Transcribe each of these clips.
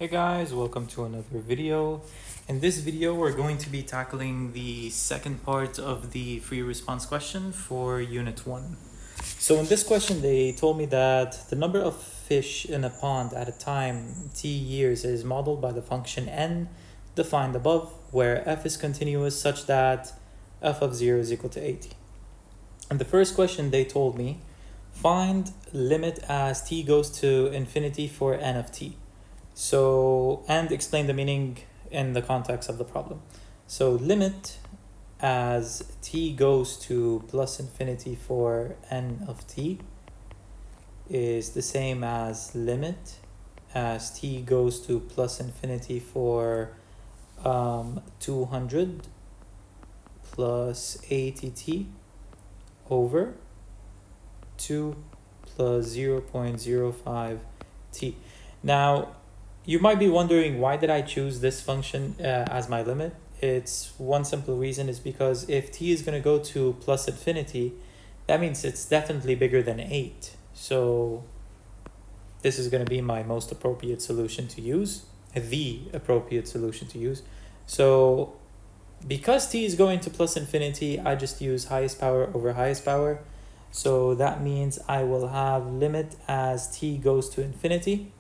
Hey guys, welcome to another video. In this video, we're going to be tackling the second part of the free response question for Unit 1. So in this question, they told me that the number of fish in a pond at a time t years is modeled by the function n defined above, where f is continuous such that f of 0 is equal to 80. In the first question, they told me, find limit as t goes to infinity for n of t. So, and explain the meaning in the context of the problem. So limit as t goes to plus infinity for n of t is the same as limit as t goes to plus infinity for 200 plus 80t over 2 plus 0.05t. Now, you might be wondering, why did I choose this function as my limit? It's one simple reason, is because if t is going to go to plus infinity, that means it's definitely bigger than 8. So this is going to be my most appropriate solution to use, the appropriate solution to use. So because t is going to plus infinity, I just use highest power over highest power. So that means I will have limit as t goes to infinity.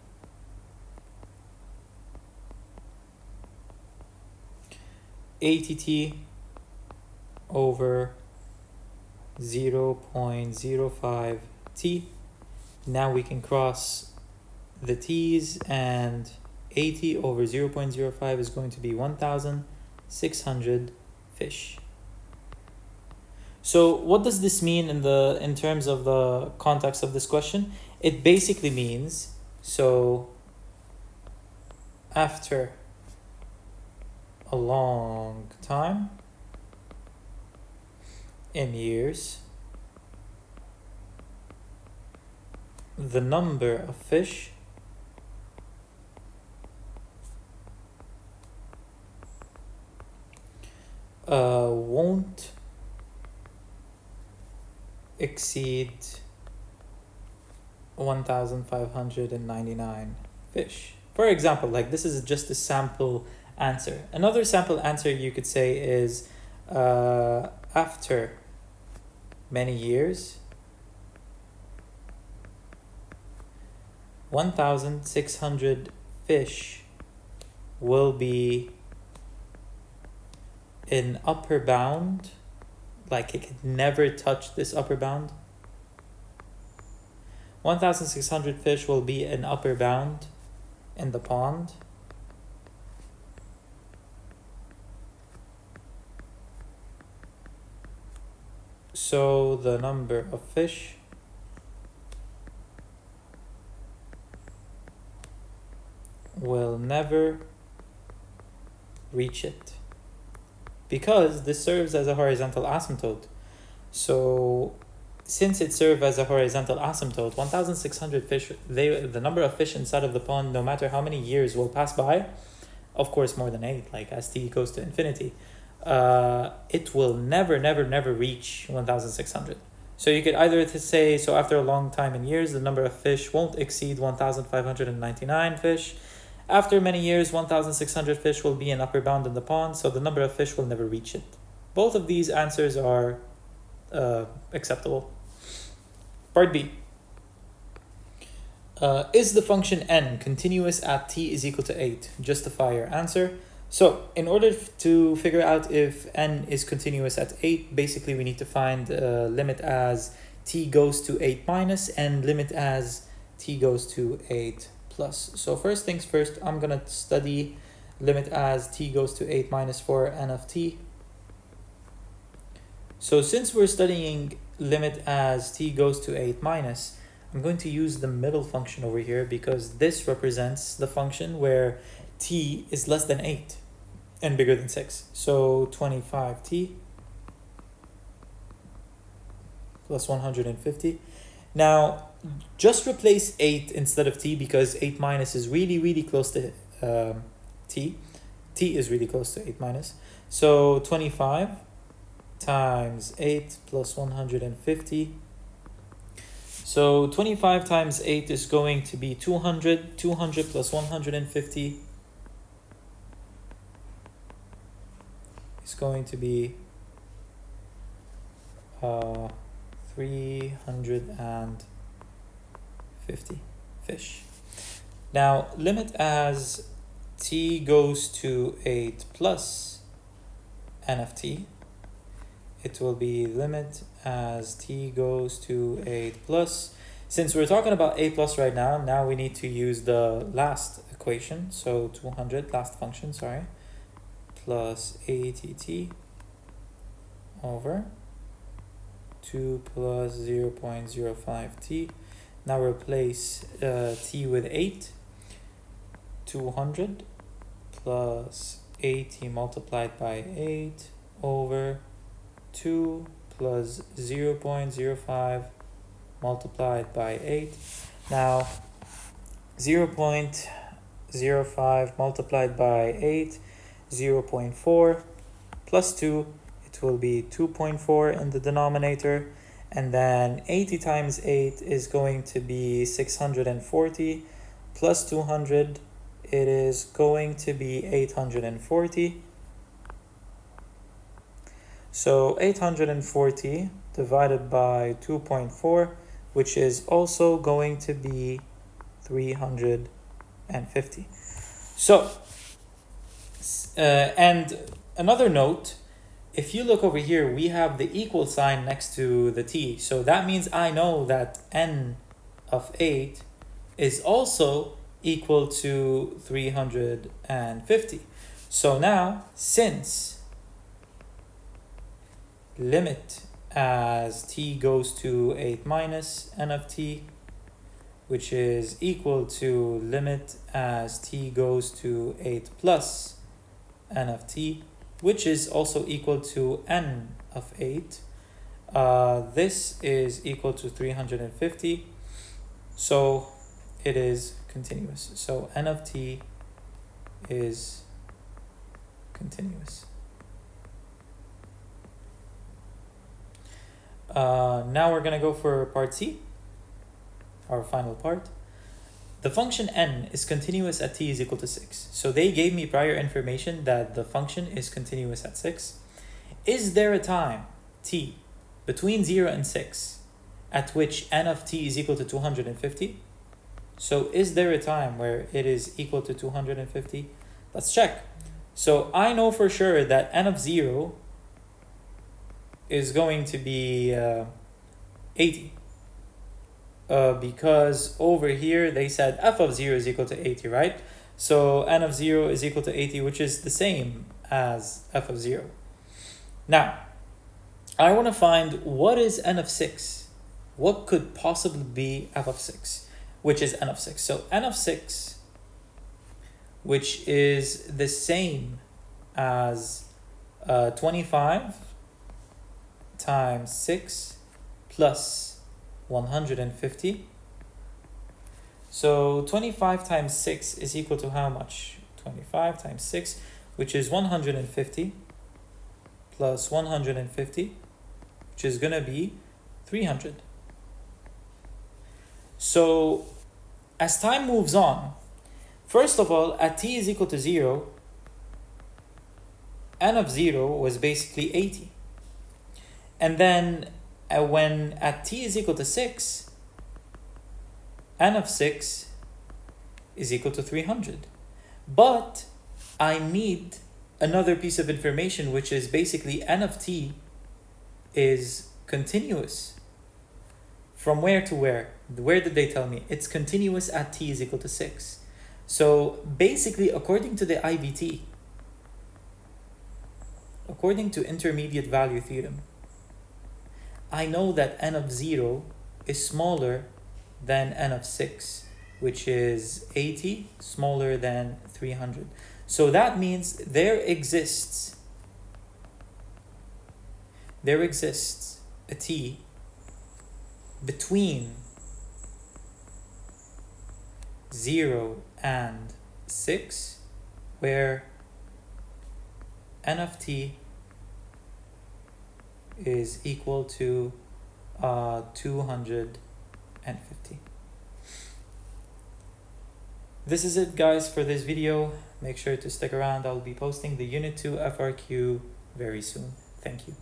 ATT over 0.05t. Now we can cross the t's, and 80 over 0.05 is going to be 1,600 fish. So what does this mean in terms of the context of this question? It basically means, so after a long time in years, the number of fish won't exceed 1,599 fish. For example, like this is just a sample answer. Another sample answer you could say is after many years, 1,600 fish will be in upper bound, like it could never touch this upper bound. 1,600 fish will be in upper bound in the pond. So the number of fish will never reach it, because this serves as a horizontal asymptote. So since it serves as a horizontal asymptote, 1,600 fish, the number of fish inside of the pond, no matter how many years will pass by, of course more than 8, like as t goes to infinity, it will never reach 1,600. So you could either say, so after a long time in years, the number of fish won't exceed 1,599 fish. After many years, 1,600 fish will be in upper bound in the pond, so the number of fish will never reach it. Both of these answers are acceptable. Part B. Is the function n continuous at t is equal to 8? Justify your answer. So in order to figure out if n is continuous at 8, basically we need to find limit as t goes to 8 minus and limit as t goes to 8 plus. So first things first, I'm going to study limit as t goes to 8 minus for n of t. So since we're studying limit as t goes to 8 minus, I'm going to use the middle function over here, because this represents the function where t is less than 8 and bigger than 6. So 25t plus 150. Now, just replace 8 instead of t, because 8 minus is really close to t. T is really close to 8 minus. So 25 times 8 plus 150 So 25 times 8 is going to be 200. 200 plus 150 is going to be 350 fish. Now limit as t goes to 8 plus n of t. It will be limit as t goes to 8 plus. Since we're talking about a plus right now we need to use the last equation. So 200, last function, sorry, plus att over 2 plus 0.05t. Now replace t with 8. 200 plus 80 multiplied by 8 over 2 plus 0.05 multiplied by 8. Now 0.05 multiplied by 8, 0.4 plus 2, it will be 2.4 in the denominator, and then 80 times 8 is going to be 640 plus 200, it is going to be 840. So 840 divided by 2.4, which is also going to be 350. So, and another note, if you look over here, we have the equal sign next to the t. So that means I know that n of 8 is also equal to 350. So now, since limit as t goes to 8 minus n of t, which is equal to limit as t goes to 8 plus n of t, which is also equal to n of 8. This is equal to 350, so it is continuous. So n of t is continuous. Now we're going to go for part C, our final part. The function n is continuous at t is equal to 6. So they gave me prior information that the function is continuous at 6. Is there a time, t, between 0 and 6, at which n of t is equal to 250? So is there a time where it is equal to 250? Let's check. So I know for sure that n of 0 is going to be 80. Because over here they said f of 0 is equal to 80, right? So n of 0 is equal to 80, which is the same as f of 0. Now, I want to find what is n of 6. What could possibly be f of 6, which is n of 6. So n of 6, which is the same as 25 times 6 plus 150. So 25 times 6 is equal to how much? 25 times 6, which is 150 plus 150, which is going to be 300. So as time moves on, first of all, at t is equal to 0, n of 0 was basically 80. And then when at t is equal to 6, n of 6 is equal to 300. But I need another piece of information, which is basically n of t is continuous. From where to where? Where did they tell me? It's continuous at t is equal to 6. So basically, according to the IVT, according to intermediate value theorem, I know that n of 0 is smaller than n of 6, which is 80, smaller than 300. So that means there exists a t between 0 and 6 where n of t is equal to 250. and 50. This is it, guys, for this video. Make sure to stick around. I'll be posting the Unit 2 FRQ very soon. Thank you.